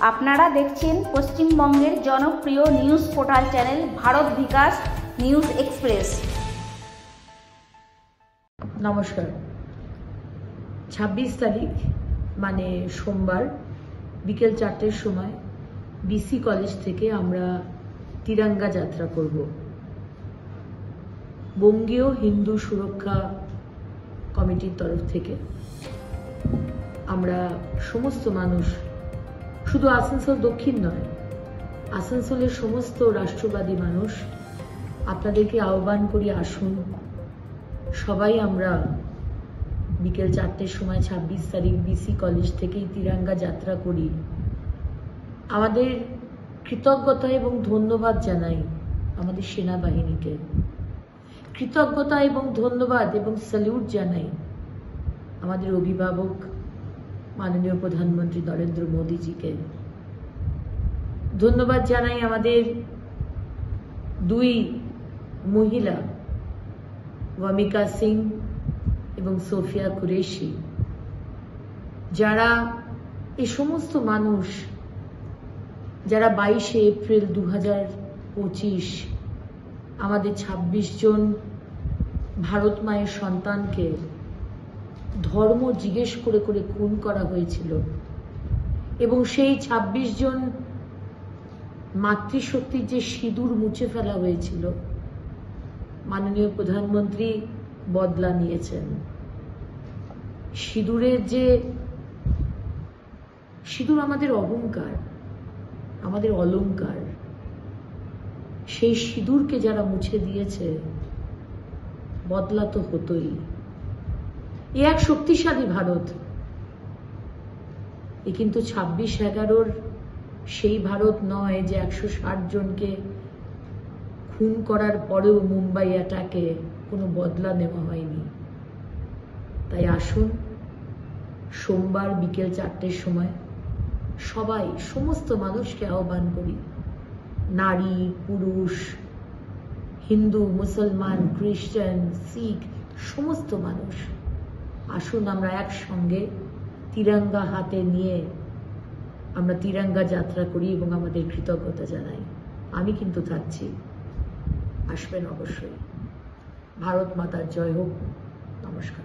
আপনারা দেখছেন পশ্চিমবঙ্গের জনপ্রিয় নিউজ পোর্টাল চ্যানেল ভারত বিকাশ নিউজ এক্সপ্রেস। নমস্কার। 26 তারিখ মানে সোমবার বিকেল 4টের সময় বিসি কলেজ থেকে আমরা তিরঙ্গা যাত্রা করব। বঙ্গীয় হিন্দু সুরক্ষা কমিটির তরফ থেকে আমরা সমস্ত মানুষ, শুধু আসানসোল দক্ষিণ নয়, আসানসোলের সমস্ত রাষ্ট্রবাদী মানুষ আপনাদেরকে আহ্বান করি, আসুন সবাই আমরা বিকেল 4টের সময় 26 তারিখ বিসি কলেজ থেকেই তিরঙ্গা যাত্রা করি। আমাদের কৃতজ্ঞতা এবং ধন্যবাদ জানাই আমাদের সেনাবাহিনীকে, কৃতজ্ঞতা এবং ধন্যবাদ এবং স্যালিউট জানাই আমাদের অভিভাবক মাননীয় প্রধানমন্ত্রী নরেন্দ্র মোদীজিকে। ধন্যবাদ জানাই আমাদের দুই মহিলা ওয়ামিকা সিং এবং সোফিয়া কুরেশি, যারা এই সমস্ত মানুষ যারা 22শে এপ্রিল 2025 আমাদের 26 জন ভারত মায়ের সন্তানকে ধর্ম জিজ্ঞেস করে করে খুন করা হয়েছিল, এবং সেই 26 জন মাতৃশক্তির যে সিঁদুর মুছে ফেলা হয়েছিল, মাননীয় প্রধানমন্ত্রী বদলা নিয়েছেন। সিঁদুর আমাদের অহংকার, আমাদের অলংকার, সেই সিঁদুরকে যারা মুছে দিয়েছে, বদলা তো হতোই। এ এক শক্তিশালী ভারত, এ কিন্তু 26/11 সেই ভারত নয় যে 160 জনকে খুন করার পরেও মুম্বাই অ্যাটাকে কোনো বদলা নেওয়া হয়নি। তাই আসুন সোমবার বিকেল 4টের সময় সবাই, সমস্ত মানুষকে আহ্বান করি, নারী পুরুষ, হিন্দু মুসলমান খ্রিস্টান শিখ সমস্ত মানুষ আসুন, আমরা একসঙ্গে তিরঙ্গা হাতে নিয়ে আমরা তিরঙ্গা যাত্রা করি এবং আমাদের কৃতজ্ঞতা জানাই। আমি কিন্তু থাকছি, আসবেন অবশ্যই। ভারত মাতার জয় হোক। নমস্কার।